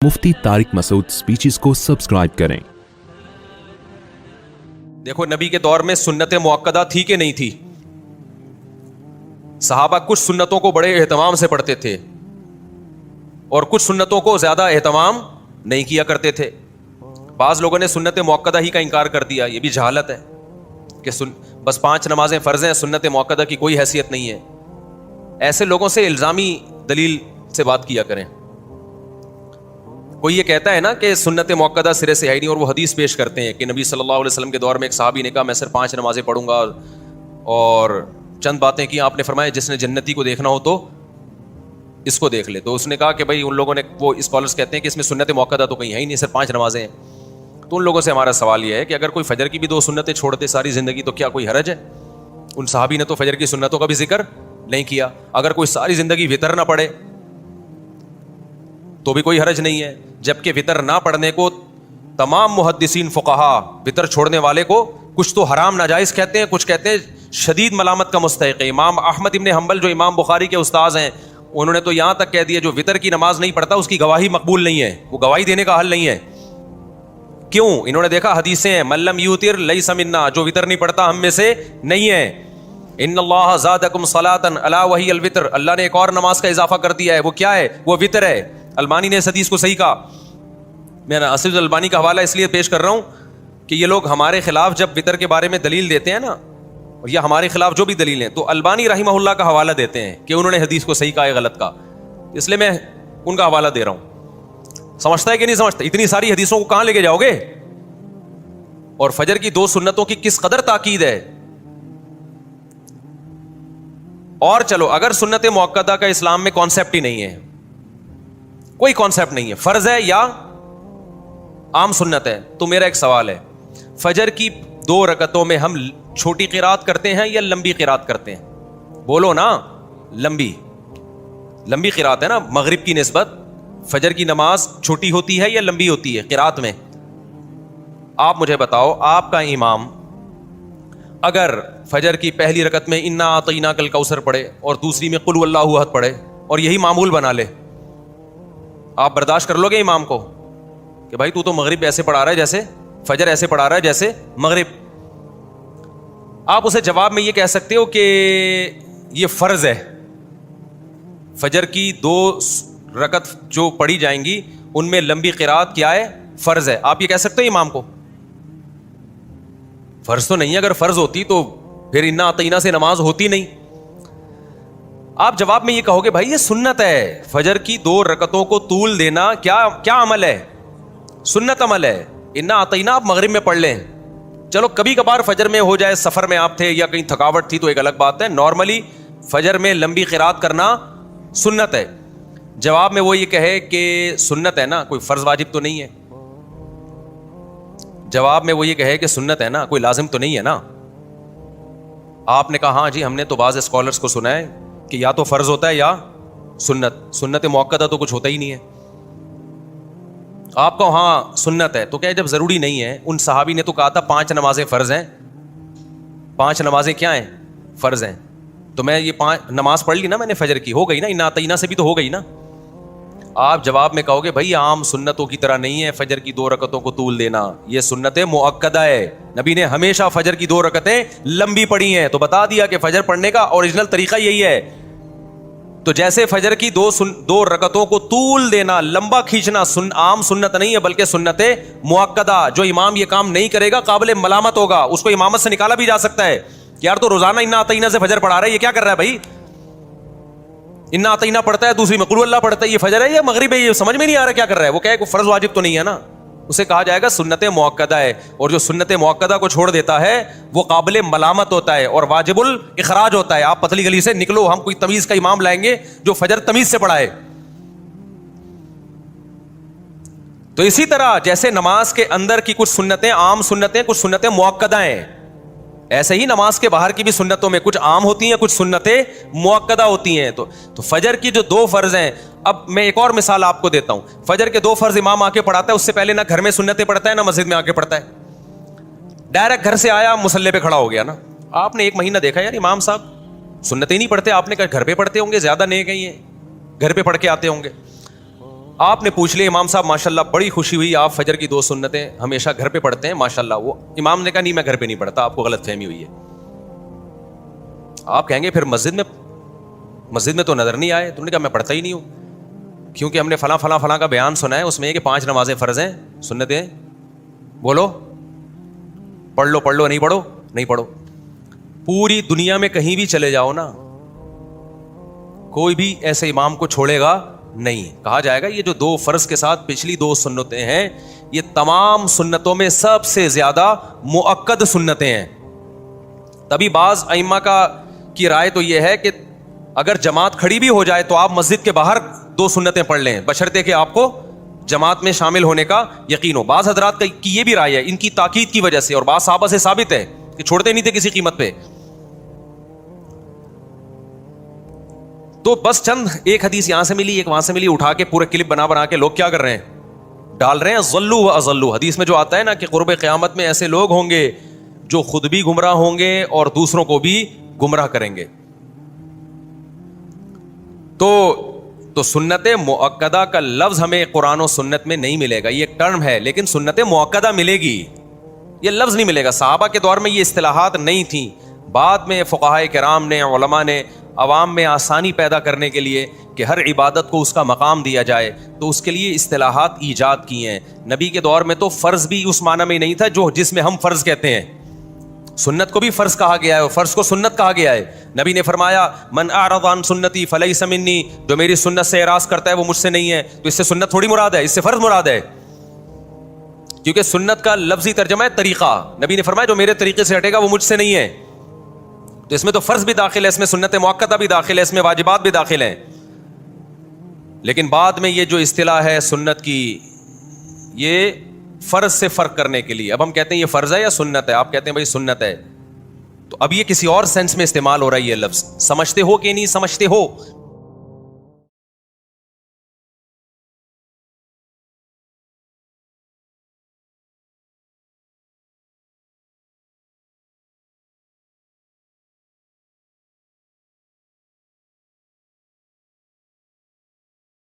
मुफ्ती Tariq Masood speeches को subscribe करें। देखो, नबी के दौर में सुन्नत मुअक्कदा थी कि नहीं थी? सहाबा कुछ सुन्नतों को बड़े एहतमाम से पढ़ते थे और कुछ सुन्नतों को ज्यादा एहतमाम नहीं किया करते थे। बाज लोगों ने सुन्नत मुअक्कदा ही का इनकार कर दिया। ये भी जहालत है कि बस 5 नमाजें फर्ज हैं, सुन्नत मुअक्कदा की कोई हैसियत नहीं है। ऐसे लोगों से इल्जामी दलील से बात किया करें। कोई ये कहता है ना कि सुन्नत मुअक्कदा सिरे से है ही नहीं, और वो हदीस पेश करते हैं कि नबी सल्लल्लाहु अलैहि वसल्लम के दौर में एक सहाबी ने कहा मैं सिर्फ 5 नमाजें पढ़ूंगा और चंद बातें की। आपने फरमाया जिसने जन्नती को देखना हो तो इसको देख ले। तो उसने कहा कि भाई उन लोगों ने, वो स्कॉलर्स कहते हैं कि इसमें सुन्नत मुअक्कदा तो कहीं है ही नहीं, सिर्फ 5 नमाजें हैं। तो उन लोगों से हमारा सवाल यह है कि अगर कोई फजर की भी 2 सुन्नतें छोड़ दे सारी जिंदगी तो क्या कोई हरज है? उन सहाबी ने तो फजर की सुन्नतों का भी जिक्र नहीं किया। अगर कोई सारी जिंदगी वितर ना पढ़े तो भी कोई हरज नहीं है, जबकि वितर ना पढ़ने को तमाम मुहद्दिसीन फुक़हा वितर छोड़ने वाले को कुछ तो हराम नाजायज़ कहते हैं, कुछ कहते हैं शदीद मलामत का मुस्तहिक़ है। इमाम अहमद इब्न हम्बल जो इमाम बुखारी के उस्ताद हैं, उन्होंने तो यहाँ तक कह दिया जो वितर की नमाज नहीं पढ़ता उसकी गवाही मकबूल नहीं है, वो गवाही देने का हल नहीं है। क्यों? इन्होंने देखा हदीसें हैं, मल्लम यूतिर लैसा मिन्ना, जो वितर नहीं पढ़ता हम में से नहीं है। इन्नल्लाह ज़ादकुम सलातन अला वही अल वितर, अल्लाह ने एक और नमाज का इजाफा कर दिया है, वो क्या है? वो वितर है। अलबानी ने इस हदीस को सही कहा। मैं नासिर अलबानी का हवाला इसलिए पेश कर रहा हूँ कि ये लोग हमारे खिलाफ जब वितर के बारे में दलील देते हैं ना, और या हमारे खिलाफ जो भी दलील हैं, तो अलबानी रहिमहुल्लाह का हवाला देते हैं कि उन्होंने हदीस को सही कहा है गलत कहा, इसलिए मैं उनका हवाला दे रहा हूँ। समझता है कि नहीं समझता? इतनी सारी हदीसों को कहाँ लेके जाओगे? और फजर की 2 सुन्नतों की किस कदर ताकीद है। और चलो, अगर सुन्नत मुअक्कदा का इस्लाम में कॉन्सेप्ट ही नहीं है, कोई कॉन्सेप्ट नहीं है, फर्ज है या आम सुन्नत है, तो मेरा एक सवाल है, फजर की 2 रकतों में हम छोटी क़िरात करते हैं या लंबी क़िरात करते हैं? बोलो ना। लंबी क़िरात है ना, मगरिब की निस्बत फजर की नमाज छोटी होती है या लंबी होती है क़िरात में? आप मुझे बताओ, आपका इमाम अगर फजर की पहली रकत में इन्ना आतईना कल कौसर पढ़े और दूसरी में कुल हुवल्लाहु अहद पढ़े और यही मामूल बना ले, आप बर्दाश्त कर लोगे इमाम को कि भाई तू तो मगरिब ऐसे पढ़ा रहा है जैसे फजर ऐसे पढ़ा रहा है जैसे मगरिब? आप उसे जवाब में ये कह सकते हो कि ये फर्ज है, फजर की 2 रकत जो पढ़ी जाएंगी उनमें लंबी क़िरात क्या है? फर्ज है। आप ये कह सकते हो इमाम को? फर्ज तो नहीं है। अगर फर्ज होती तो फिर इन्ना अतीना से नमाज होती नहीं। आप जवाब में ये कहोगे भाई ये सुन्नत है, फजर की 2 रकतों को तूल देना क्या अमल है? सुन्नत अमल है। इन्ना अतीना आप मगरिब में पढ़ लें, चलो कभी कभार फजर में हो जाए, सफर में आप थे या कहीं थकावट थी तो एक अलग बात है। नॉर्मली फजर में लंबी क़िरात करना सुन्नत है। जवाब में वो ये कहे कि सुन्नत है ना, कोई फर्ज वाजिब तो नहीं है। जवाब में वो ये कहे कि सुन्नत है ना, कोई लाजिम तो नहीं है ना। आपने कहा हाँ जी, हमने तो बाज़ स्कॉलर्स को सुना है कि या तो फर्ज होता है या सुन्नत मुअक्कदा तो कुछ होता ही नहीं है। आपको हाँ सुन्नत है, तो क्या जब ज़रूरी नहीं है? उन सहाबी ने तो कहा था 5 नमाजें फ़र्ज हैं। 5 नमाजें क्या हैं? फ़र्ज हैं। तो मैं ये 5 नमाज पढ़ ली ना मैंने, फजर की हो गई ना, इन्ना अतीना से भी तो हो गई ना। आप जवाब में कहोगे भाई आम सुन्नतों की तरह नहीं है फजर की 2 रकतों को तूल देना, ये सुन्नत मुअक्कदा है। नबी ने हमेशा फजर की 2 रकतें लंबी पढ़ी हैं। तो बता दिया कि फजर पढ़ने का ओरिजिनल तरीका यही है। तो जैसे फजर की 2 रकतों को तूल देना, लंबा खींचना आम सुन्नत नहीं है, बल्कि सुन्नत मुअक्कदा। जो इमाम ये काम नहीं करेगा काबिल मलामत होगा, उसको इमामत से निकाला भी जा सकता है। यार तो रोजाना इन्ना अतीना से फजर पढ़ा रहा है, ये क्या कर रहा है भाई? इन्ना अतीना पढ़ता है, दूसरी में कुल हुवल्लाहु पढ़ता है, ये फजर है या मगरिब है? ये समझ में नहीं आ रहा क्या कर रहा है। वो क्या है, फर्ज वाजिब तो नहीं है ना। उसे कहा जाएगा सुन्नत मुअक्कदा है। और जो सुन्नत मुअक्कदा को छोड़ देता है वो काबिल मलामत होता है और वाजिबुल इखराज होता है। आप पतली गली से निकलो, हम कोई तमीज का इमाम लाएंगे जो फजर तमीज से पढ़ाए। तो इसी तरह जैसे नमाज के अंदर की कुछ सुन्नतें आम सुन्नतें, कुछ सुन्नतें मुअक्कदा हैं, ऐसे ही नमाज के बाहर की भी सुन्नतों में कुछ आम होती हैं, कुछ सुन्नतें मुअक्कदा होती हैं। तो फजर की जो 2 फर्ज हैं, अब मैं एक और मिसाल आपको देता हूं। फजर के 2 फर्ज इमाम आके पढ़ाता है, उससे पहले ना घर में सुन्नतें पढ़ता है ना मस्जिद में आके पढ़ता है। डायरेक्ट घर से आया, मुसल्ले पे खड़ा हो गया ना। आपने 1 महीना देखा यार इमाम साहब सुन्नतें नहीं पढ़ते, आपने कहा घर पे पढ़ते होंगे, ज्यादा नेक है ये, घर पे पढ़ के आते होंगे। آپ نے پوچھ لیا امام صاحب ماشاءاللہ بڑی خوشی ہوئی آپ فجر کی 2 سنتیں ہمیشہ گھر پہ پڑھتے ہیں ماشاءاللہ. وہ امام نے کہا نہیں میں گھر پہ نہیں پڑھتا, آپ کو غلط فہمی ہوئی ہے. آپ کہیں گے پھر مسجد میں تو نظر نہیں آئے. تم نے کہا میں پڑھتا ہی نہیں ہوں, کیونکہ ہم نے فلاں فلاں فلاں کا بیان سنا ہے, اس میں یہ کہ 5 نمازیں فرض ہیں, سنتیں بولو پڑھ لو, نہیں پڑھو نہیں پڑھو. پوری دنیا میں کہیں بھی چلے جاؤ نا, کوئی بھی ایسے امام کو چھوڑے گا نہیں. کہا جائے گا یہ جو 2 فرض کے ساتھ پچھلی 2 سنتیں ہیں یہ تمام سنتوں میں سب سے زیادہ مؤکد سنتیں ہیں. تبھی بعض ائمہ کی رائے تو یہ ہے کہ اگر جماعت کھڑی بھی ہو جائے تو آپ مسجد کے باہر 2 سنتیں پڑھ لیں, بشرطے کہ آپ کو جماعت میں شامل ہونے کا یقین ہو. بعض حضرات کی یہ بھی رائے ہے ان کی تاکید کی وجہ سے, اور بعض صحابہ سے ثابت ہے کہ چھوڑتے نہیں تھے کسی قیمت پہ. تو بس چند ایک حدیث یہاں سے ملی ایک وہاں سے ملی, اٹھا کے پورے کلپ بنا کے لوگ کیا کر رہے ہیں, ڈال رہے ہیں ضلوا و اضلوا. حدیث میں جو آتا ہے نا کہ قرب قیامت میں ایسے لوگ ہوں گے جو خود بھی گمراہ ہوں گے اور دوسروں کو بھی گمراہ کریں گے. تو سنت مؤکدہ کا لفظ ہمیں قرآن و سنت میں نہیں ملے گا, یہ ایک ٹرم ہے, لیکن سنت مؤکدہ ملے گی, یہ لفظ نہیں ملے گا. صحابہ کے دور میں یہ اصطلاحات نہیں تھیں, بعد میں فقہائے کرام نے علماء نے عوام میں آسانی پیدا کرنے کے لیے کہ ہر عبادت کو اس کا مقام دیا جائے تو اس کے لیے اصطلاحات ایجاد کی ہیں. نبی کے دور میں تو فرض بھی اس معنی میں نہیں تھا جس میں ہم فرض کہتے ہیں. سنت کو بھی فرض کہا گیا ہے, فرض کو سنت کہا گیا ہے. نبی نے فرمایا من اعرض عن سنتی فلیس منی, جو میری سنت سے اعراض کرتا ہے وہ مجھ سے نہیں ہے. تو اس سے سنت تھوڑی مراد ہے, اس سے فرض مراد ہے, کیونکہ سنت کا لفظی ترجمہ ہے طریقہ. نبی نے فرمایا جو میرے طریقے سے ہٹے گا وہ مجھ سے نہیں ہے. تو اس میں تو فرض بھی داخل ہے, اس میں سنت مؤکدہ بھی داخل ہے, اس میں واجبات بھی داخل ہیں. لیکن بعد میں یہ جو اصطلاح ہے سنت کی, یہ فرض سے فرق کرنے کے لیے, اب ہم کہتے ہیں یہ فرض ہے یا سنت ہے, آپ کہتے ہیں بھائی سنت ہے, تو اب یہ کسی اور سینس میں استعمال ہو رہا ہے یہ لفظ. سمجھتے ہو کہ نہیں سمجھتے ہو,